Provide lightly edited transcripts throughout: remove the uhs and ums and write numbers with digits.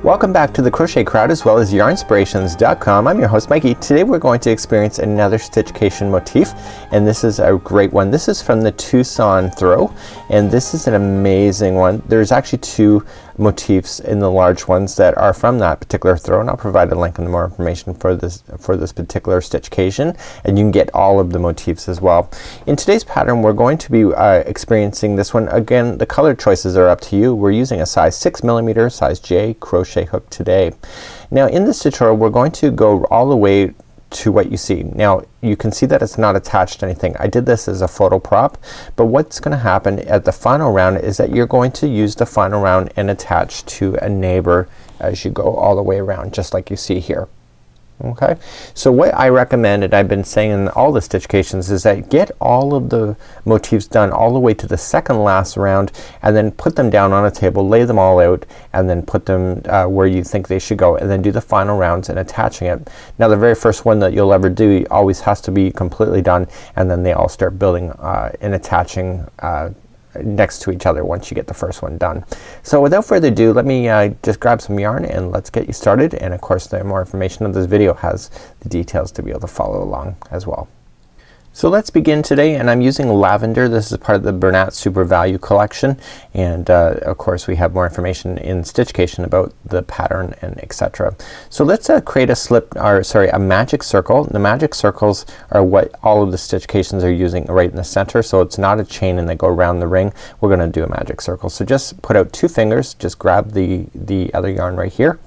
Welcome back to the Crochet Crowd as well as yarnspirations.com. I'm your host Mikey. Today we're going to experience another stitchcation motif, and this is a great one. This is from the Tucson throw, and this is an amazing one. There's actually two motifs in the large ones that are from that particular throw, and I'll provide a link and more information for this particular stitchcation, and you can get all of the motifs as well. In today's pattern we're going to be experiencing this one. Again, the color choices are up to you. We're using a size 6mm size J crochet hook today. Now in this tutorial we're going to go all the way to what you see. Now you can see that it's not attached to anything. I did this as a photo prop, but what's gonna happen at the final round is that you're going to use the final round and attach to a neighbor as you go all the way around, just like you see here. Okay, so what I recommend, and I've been saying in all the stitchcations, is that get all of the motifs done all the way to the second last round and then put them down on a table, lay them all out, and then put them where you think they should go, and then do the final rounds and attaching it. Now the very first one that you'll ever do always has to be completely done, and then they all start building and attaching next to each other once you get the first one done. So without further ado, let me just grab some yarn and let's get you started, and of course the more information of this video has the details to be able to follow along as well. So let's begin today, and I'm using lavender. This is part of the Bernat Super Value collection, and of course we have more information in Stitchcation about the pattern and etc. So let's create a magic circle. The magic circles are what all of the Stitchcations are using right in the center, so it's not a chain and they go around the ring. We're gonna do a magic circle. So just put out two fingers, just grab the other yarn right here,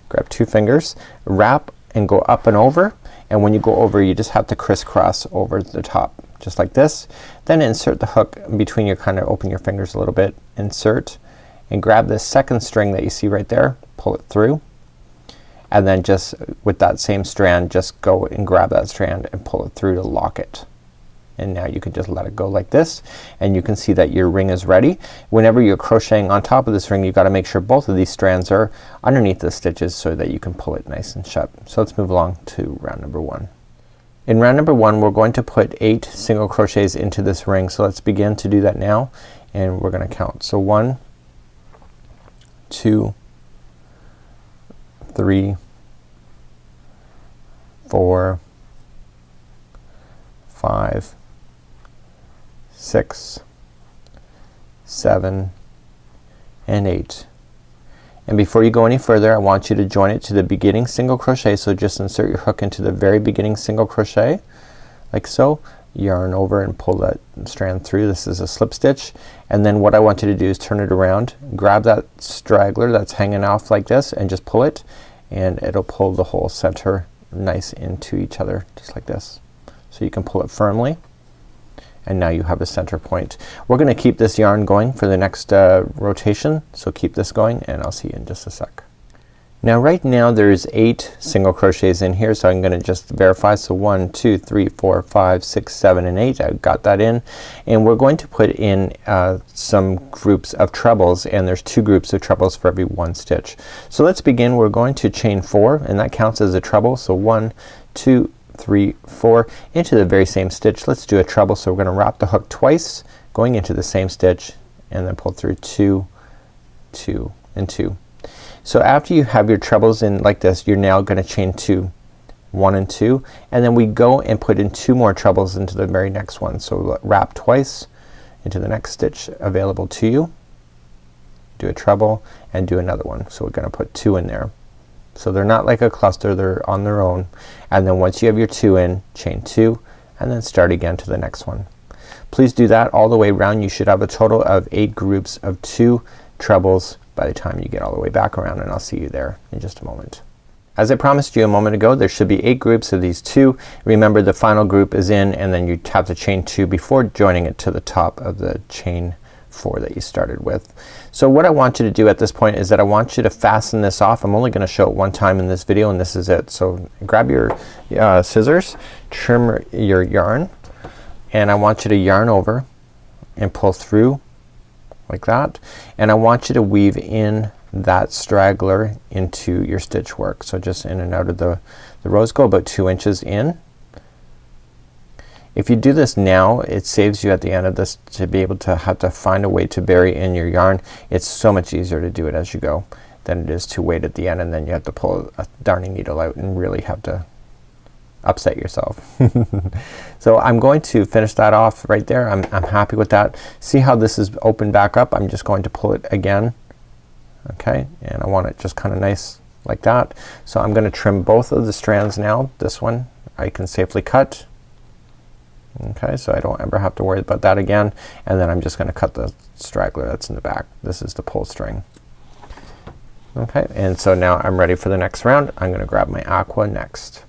grab two fingers, wrap and go up and over, and when you go over you just have to crisscross over the top just like this. Then insert the hook between your, kind of open your fingers a little bit, insert and grab this second string that you see right there, pull it through, and then just with that same strand just go and grab that strand and pull it through to lock it. And now you can just let it go like this, and you can see that your ring is ready. Whenever you're crocheting on top of this ring you've got to make sure both of these strands are underneath the stitches so that you can pull it nice and shut. So let's move along to round number one. In round number one we're going to put 8 single crochets into this ring. So let's begin to do that now, and we're gonna count. So 1, 2, 3, 4, 5, 6, 7, and 8. And before you go any further I want you to join it to the beginning single crochet. So just insert your hook into the very beginning single crochet like so, yarn over and pull that strand through. This is a slip stitch, and then what I want you to do is turn it around, grab that straggler that's hanging off like this and just pull it, and it'll pull the whole center nice into each other just like this. So you can pull it firmly, and now you have a center point. We're gonna keep this yarn going for the next rotation, so keep this going and I'll see you in just a sec. Now right now there's 8 single crochets in here, so I'm gonna just verify. So 1, 2, 3, 4, 5, 6, 7, and 8. I've got that in, and we're going to put in some groups of trebles, and there's 2 groups of trebles for every 1 stitch. So let's begin. We're going to chain 4, and that counts as a treble. So 1, 2, 3, 4 into the very same stitch. Let's do a treble. So we're gonna wrap the hook twice going into the same stitch and then pull through 2, 2, and 2. So after you have your trebles in like this, you're now gonna chain 2, 1 and 2, and then we go and put in 2 more trebles into the very next one. So wrap twice into the next stitch available to you, do a treble and do another one. So we're gonna put 2 in there. So they're not like a cluster, they're on their own, and then once you have your 2 in, chain 2 and then start again to the next one. Please do that all the way around. You should have a total of 8 groups of 2 trebles by the time you get all the way back around, and I'll see you there in just a moment. As I promised you a moment ago, there should be 8 groups of these 2. Remember the final group is in, and then you have to chain 2 before joining it to the top of the chain 4 that you started with. So what I want you to do at this point is that I want you to fasten this off. I'm only gonna show it one time in this video, and this is it. So grab your scissors, trim your yarn, and I want you to yarn over and pull through like that, and I want you to weave in that straggler into your stitch work. So just in and out of the rows, go about 2 inches in. If you do this now, it saves you at the end of this to be able to have to find a way to bury in your yarn. It's so much easier to do it as you go. than it is to wait at the end and then you have to pull a darning needle out and really have to upset yourself. So I'm going to finish that off right there. I'm happy with that. See how this is opened back up? I'm just going to pull it again. Okay, and I want it just kinda nice like that. So I'm gonna trim both of the strands now. This one I can safely cut. Okay, so I don't ever have to worry about that again. And then I'm just gonna cut the straggler that's in the back. This is the pull string. Okay, and so now I'm ready for the next round. I'm gonna grab my aqua next.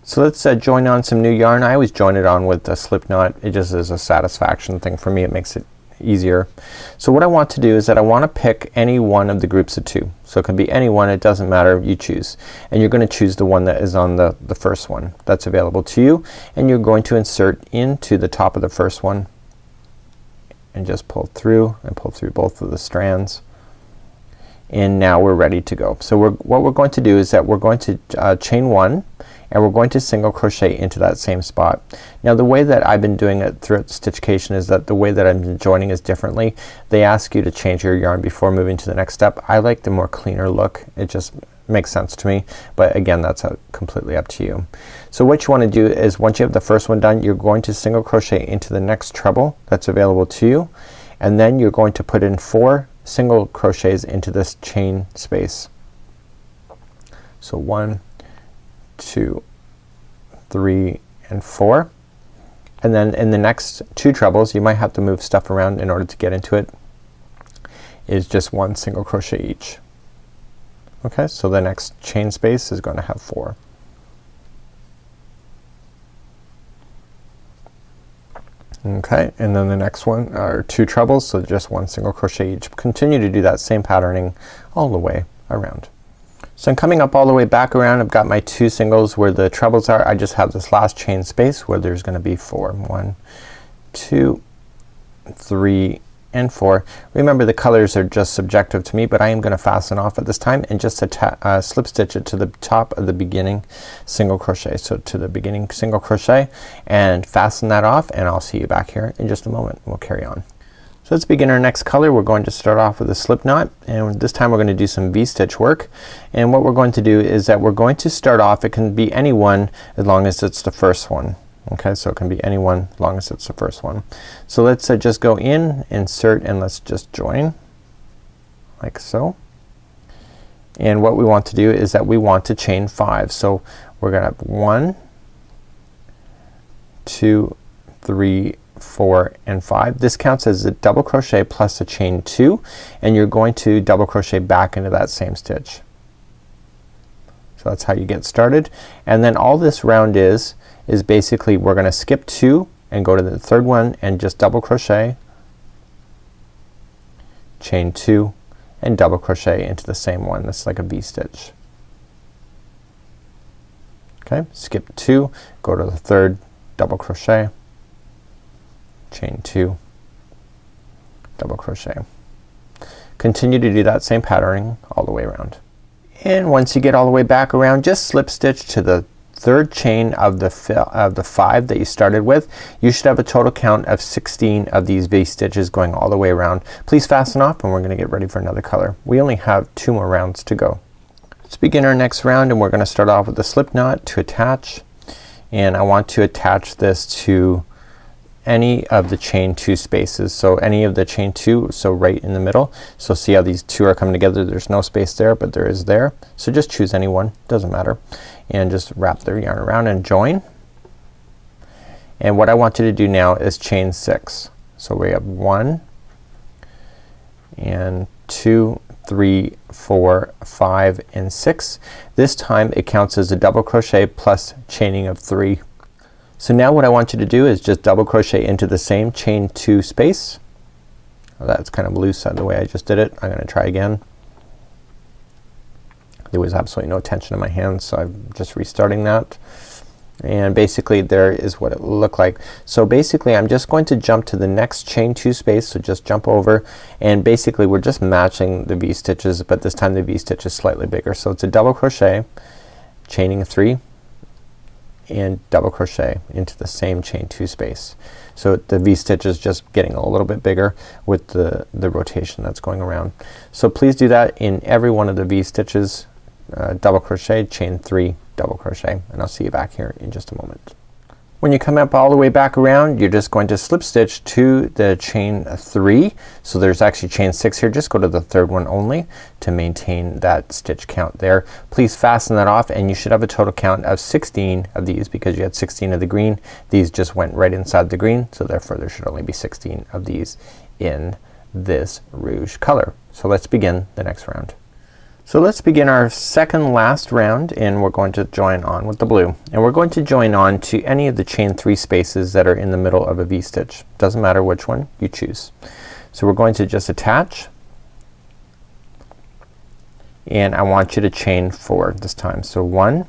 So let's join on some new yarn. I always join it on with a slip knot. It just is a satisfaction thing for me. It makes it easier. So what I want to do is that I want to pick any one of the groups of two. So it can be any one, it doesn't matter, you choose. And you're gonna choose the one that is on the first one that's available to you, and you're going to insert into the top of the first one and just pull through and pull through both of the strands. And now we're ready to go. So what we're going to do is that we're going to chain one and we're going to single crochet into that same spot. Now the way that I've been doing it throughout Stitchcation is that the way that I'm joining is differently. They ask you to change your yarn before moving to the next step. I like the more cleaner look. It just makes sense to me, but again that's completely up to you. So what you want to do is once you have the first one done, you're going to single crochet into the next treble that's available to you, and then you're going to put in 4 single crochets into this chain space. So 1, 2, 3, and 4, and then in the next 2 trebles, you might have to move stuff around in order to get into it, is just 1 single crochet each. Okay, so the next chain space is going to have 4. Okay, and then the next one are 2 trebles, so just 1 single crochet each. Continue to do that same patterning all the way around. So I'm coming up all the way back around. I've got my 2 singles where the trebles are. I just have this last chain space where there's gonna be 4. 1, 2, 3, and 4. Remember the colors are just subjective to me, but I am gonna fasten off at this time and just slip stitch it to the top of the beginning single crochet. So to the beginning single crochet and fasten that off, and I'll see you back here in just a moment. We'll carry on. So let's begin our next color. We're going to start off with a slip knot, and this time we're going to do some V-stitch work. And what we're going to do is that we're going to start off, it can be any one as long as it's the first one. Okay, so it can be any one as long as it's the first one. So let's just go in, insert, and let's just join like so. And what we want to do is that we want to chain 5. So we're gonna have 1, 2, 3, 4, and 5. This counts as a double crochet plus a chain 2, and you're going to double crochet back into that same stitch. So that's how you get started. And then all this round is basically we're gonna skip 2 and go to the third one and just double crochet, chain 2, and double crochet into the same one. This is like a V-stitch. Okay, skip 2, go to the third, double crochet, chain 2, double crochet. Continue to do that same patterning all the way around. And once you get all the way back around, just slip stitch to the third chain of the 5 that you started with. You should have a total count of 16 of these V stitches going all the way around. Please fasten off, and we're gonna get ready for another color. We only have 2 more rounds to go. Let's begin our next round, and we're gonna start off with a slip knot to attach, and I want to attach this to any of the chain 2 spaces. So any of the chain 2, so right in the middle. So see how these 2 are coming together? There's no space there, but there is there. So just choose any one, doesn't matter, and just wrap the yarn around and join. And what I want you to do now is chain 6. So we have 1 and 2, 3, 4, 5, and 6. This time it counts as a double crochet plus chaining of 3. So now what I want you to do is just double crochet into the same chain 2 space. Well, that's kind of loose the way I just did it. I'm gonna try again. There was absolutely no tension in my hands, so I'm just restarting that. And basically there is what it will look like. So basically I'm just going to jump to the next chain 2 space, so just jump over, and basically we're just matching the V stitches, but this time the V stitch is slightly bigger. So it's a double crochet, chaining 3, and double crochet into the same chain 2 space. So the V-stitch is just getting a little bit bigger with the rotation that's going around. So please do that in every one of the V-stitches. Double crochet, chain 3, double crochet, and I'll see you back here in just a moment. When you come up all the way back around, you're just going to slip stitch to the chain 3. So there's actually chain 6 here. Just go to the 3rd one only to maintain that stitch count there. Please fasten that off and you should have a total count of 16 of these because you had 16 of the green. These just went right inside the green, so therefore there should only be 16 of these in this rouge color. So let's begin the next round. So let's begin our second last round and we're going to join on with the blue. And we're going to join on to any of the chain 3 spaces that are in the middle of a V-stitch. Doesn't matter which one you choose. So we're going to just attach and I want you to chain 4 this time. So 1,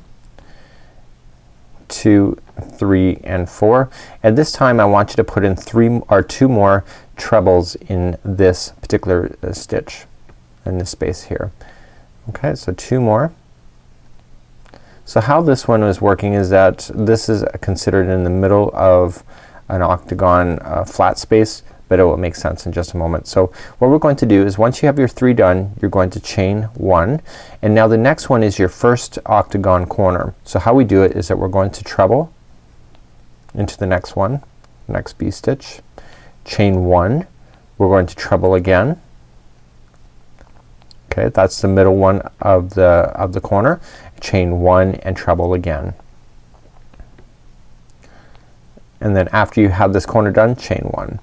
2, 3, and 4. And this time I want you to put in 2 more trebles in this particular stitch in this space here. Okay, so 2 more. So how this one is working is that this is considered in the middle of an octagon flat space, but it will make sense in just a moment. So what we're going to do is once you have your 3 done, you're going to chain 1, and now the next one is your first octagon corner. So how we do it is that we're going to treble into the next one, next V-stitch, chain 1, we're going to treble again. Okay, that's the middle one of the corner. Chain 1 and treble again. And then after you have this corner done, chain 1.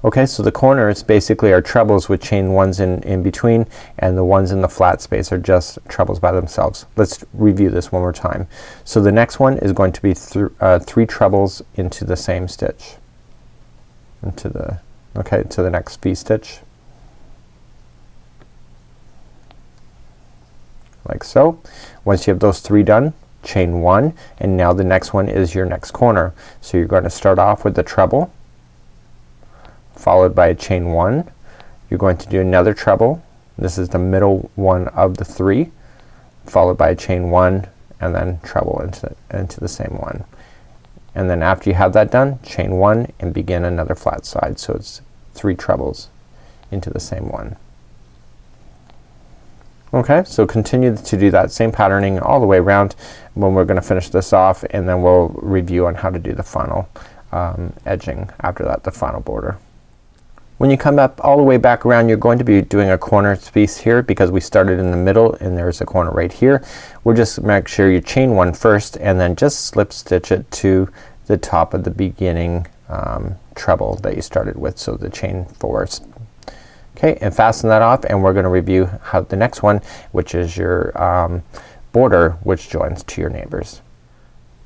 Okay, so the corners basically are trebles with chain 1s in between, and the ones in the flat space are just trebles by themselves. Let's review this one more time. So the next one is going to be 3 trebles into the same stitch. Into the next V-stitch. Like so. Once you have those 3 done, chain 1, and now the next one is your next corner. So you're going to start off with the treble followed by a chain 1. You're going to do another treble. This is the middle one of the 3 followed by a chain 1 and then treble into the same one. And then after you have that done, chain 1 and begin another flat side. So it's 3 trebles into the same one. Okay, so continue to do that same patterning all the way around when we're gonna finish this off, and then we'll review on how to do the final edging after that, the final border. When you come up all the way back around, you're going to be doing a corner piece here because we started in the middle and there's a corner right here. We'll just make sure you chain 1 first and then just slip stitch it to the top of the beginning treble that you started with, so the chain 4. Okay, and fasten that off, and we're gonna review how the next one, which is your border, which joins to your neighbors.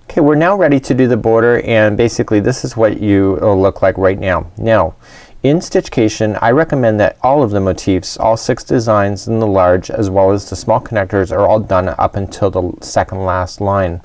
Okay, we're now ready to do the border, and basically this is what it'll look like right now. Now in Stitchcation I recommend that all of the motifs, all 6 designs in the large as well as the small connectors, are all done up until the second last line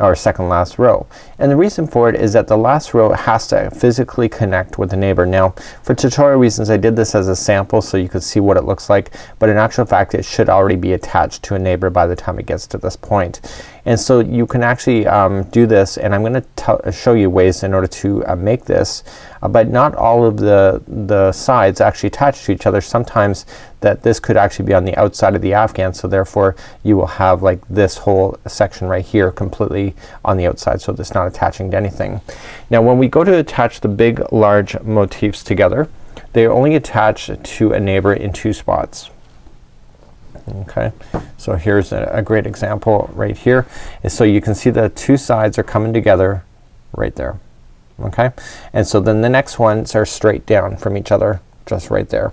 or second last row. And the reason for it is that the last row has to physically connect with the neighbor. Now for tutorial reasons I did this as a sample so you could see what it looks like, but in actual fact it should already be attached to a neighbor by the time it gets to this point. And so you can actually do this, and I'm gonna show you ways in order to make this, but not all of the sides actually attach to each other. Sometimes that this could actually be on the outside of the afghan, so therefore you will have like this whole section right here completely on the outside, so it's not attaching to anything. Now when we go to attach the big large motifs together, they only attach to a neighbor in 2 spots. Okay, so here's a great example right here. So you can see the 2 sides are coming together right there. Okay, and so then the next ones are straight down from each other, just right there.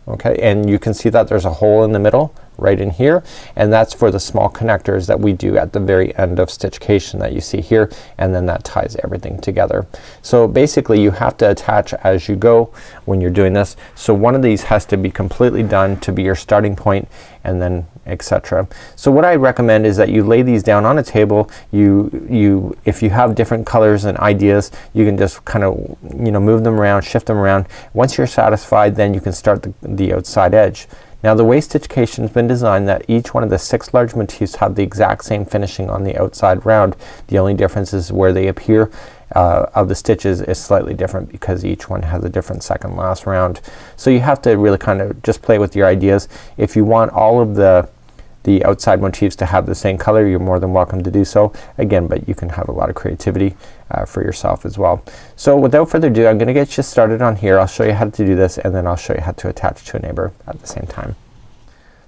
Okay, and you can see that there's a hole in the middle right in here, and that's for the small connectors that we do at the very end of Stitchcation that you see here, and then that ties everything together. So basically you have to attach as you go when you're doing this. So one of these has to be completely done to be your starting point, and then etc. So what I recommend is that you lay these down on a table. If you have different colors and ideas, you can just kind of move them around, shift them around. Once you're satisfied, then you can start the outside edge. Now the way Stitchcation has been designed that each one of the 6 large motifs have the exact same finishing on the outside round. The only difference is where they appear of the stitches is slightly different because each one has a different second last round. So you have to really kind of just play with your ideas. If you want all of the outside motifs to have the same color, you're more than welcome to do so again, but you can have a lot of creativity for yourself as well. So without further ado, I'm gonna get you started on here. I'll show you how to do this and then I'll show you how to attach to a neighbor at the same time.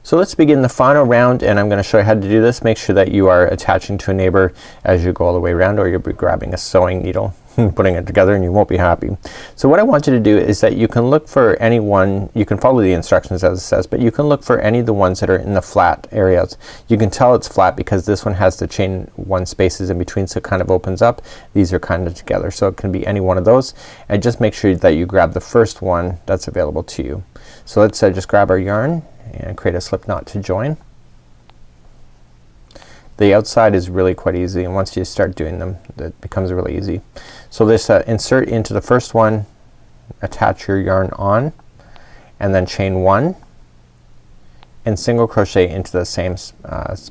So let's begin the final round and I'm gonna show you how to do this. Make sure that you are attaching to a neighbor as you go all the way around, or you'll be grabbing a sewing needle putting it together and you won't be happy. So what I want you to do is that you can look for any one, you can follow the instructions as it says, but you can look for any of the ones that are in the flat areas. You can tell it's flat because this one has the chain 1 spaces in between, so it kind of opens up. These are kind of together, so it can be any one of those, and just make sure that you grab the first one that's available to you. So let's just grab our yarn and create a slip knot to join. The outside is really quite easy, and once you start doing them it becomes really easy. So this insert into the first one, attach your yarn on, and then chain 1 and single crochet into the same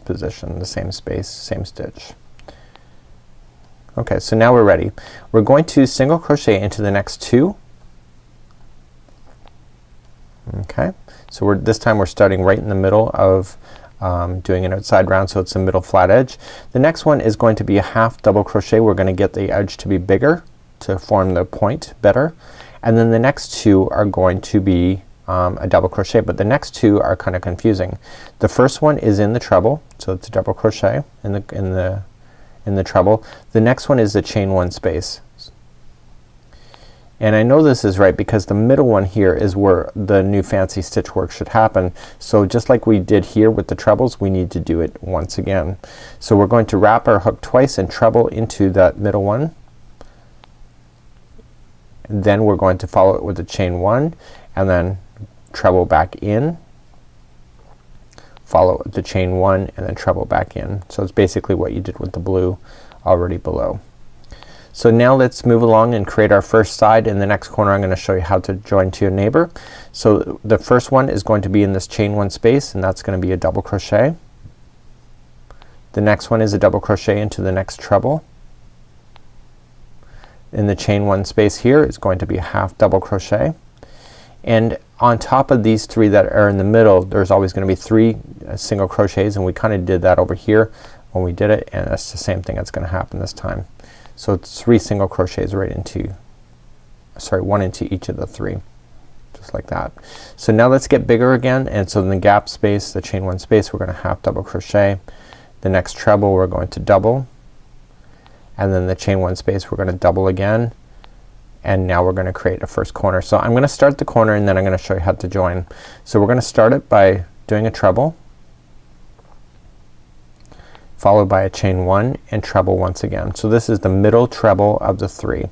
position, the same space, same stitch. Okay, so now we're ready. We're going to single crochet into the next 2. Okay, so this time we're starting right in the middle of doing an outside round, so it's a middle flat edge. The next one is going to be a half double crochet. We're gonna get the edge to be bigger to form the point better, and then the next 2 are going to be a double crochet, but the next 2 are kind of confusing. The first one is in the treble, so it's a double crochet in the treble. The next one is the chain 1 space. And I know this is right because the middle one here is where the new fancy stitch work should happen. So just like we did here with the trebles, we need to do it once again. So we're going to wrap our hook twice and treble into that middle one. And then we're going to follow it with the chain 1 and then treble back in, follow the chain 1 and then treble back in. So it's basically what you did with the blue already below. So now let's move along and create our first side. In the next corner I'm gonna show you how to join to a neighbor. So the first one is going to be in this chain 1 space, and that's gonna be a double crochet. The next one is a double crochet into the next treble. In the chain 1 space here is going to be a half double crochet, and on top of these 3 that are in the middle there's always gonna be 3 single crochets, and we kinda did that over here when we did it, and that's the same thing that's gonna happen this time. So it's 3 single crochets right into, sorry, 1 into each of the 3, just like that. So now let's get bigger again, and so in the gap space, the chain 1 space, we're gonna half double crochet. The next treble we're going to double, and then the chain 1 space we're gonna double again, and now we're gonna create a first corner. So I'm gonna start the corner and then I'm gonna show you how to join. So we're gonna start it by doing a treble, followed by a chain 1 and treble once again. So this is the middle treble of the 3,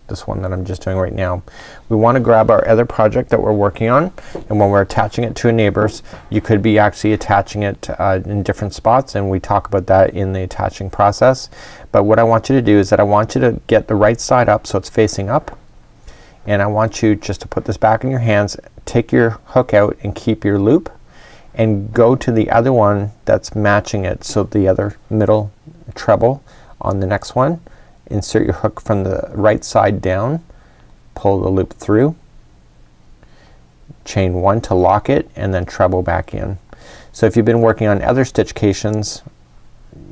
this one that I'm just doing right now. We want to grab our other project that we're working on, and when we're attaching it to a neighbor's, you could be actually attaching it in different spots, and we talk about that in the attaching process. But what I want you to do is that I want you to get the right side up so it's facing up, and I want you just to put this back in your hands, take your hook out and keep your loop, and go to the other one that's matching it. So the other middle treble on the next one, insert your hook from the right side down, pull the loop through, chain 1 to lock it, and then treble back in. So if you've been working on other stitchcations,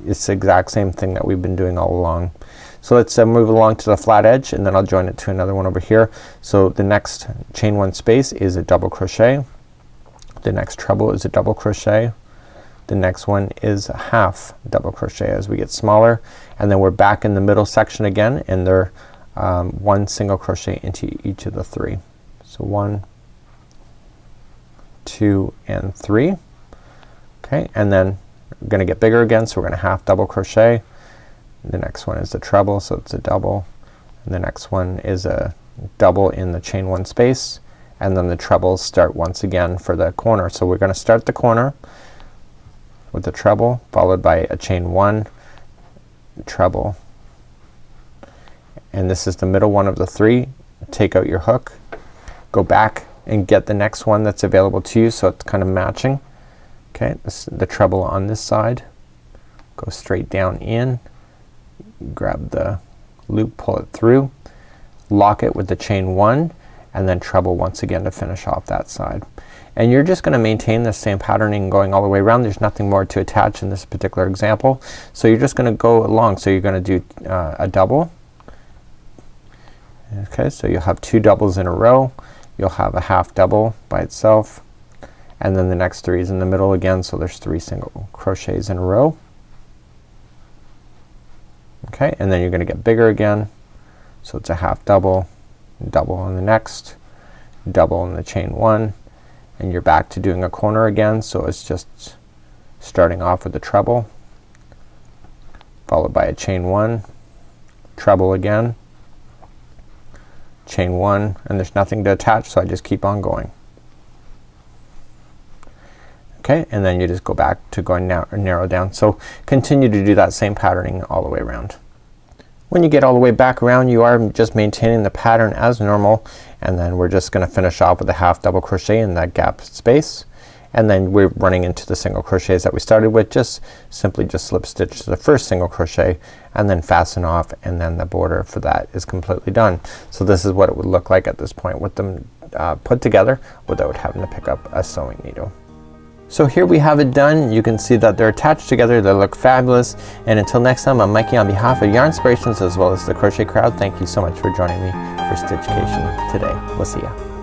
it's the exact same thing that we've been doing all along. So let's move along to the flat edge, and then I'll join it to another one over here. So the next chain 1 space is a double crochet. The next treble is a double crochet. The next one is a half double crochet as we get smaller, and then we're back in the middle section again, and they're 1 single crochet into each of the 3. So 1, 2 and 3. Okay, and then we're gonna get bigger again, so we're gonna half double crochet. The next one is the treble, so it's a double, and the next one is a double in the chain 1 space, and then the trebles start once again for the corner. So we're gonna start the corner with the treble, followed by a chain 1, treble, and this is the middle one of the 3. Take out your hook, go back and get the next one that's available to you, so it's kind of matching. Okay, this is the treble on this side, go straight down in, grab the loop, pull it through, lock it with the chain 1, and then treble once again to finish off that side. And you're just gonna maintain the same patterning going all the way around. There's nothing more to attach in this particular example. So you're just gonna go along. So you're gonna do a double. Okay, so you'll have 2 doubles in a row. You'll have a half double by itself, and then the next 3 is in the middle again, so there's 3 single crochets in a row. Okay, and then you're gonna get bigger again, so it's a half double, double on the next, double in the chain 1, and you're back to doing a corner again. So it's just starting off with a treble followed by a chain 1, treble again, chain 1, and there's nothing to attach, so I just keep on going. Okay, and then you just go back to going narrow down. So continue to do that same patterning all the way around. When you get all the way back around, you are just maintaining the pattern as normal, and then we're just gonna finish off with a half double crochet in that gap space, and then we're running into the single crochets that we started with. Just simply just slip stitch to the first single crochet and then fasten off, and then the border for that is completely done. So this is what it would look like at this point with them put together without having to pick up a sewing needle. So here we have it done. You can see that they're attached together. They look fabulous. And until next time, I'm Mikey on behalf of Yarnspirations as well as the Crochet Crowd. Thank you so much for joining me for Stitchcation today. We'll see ya.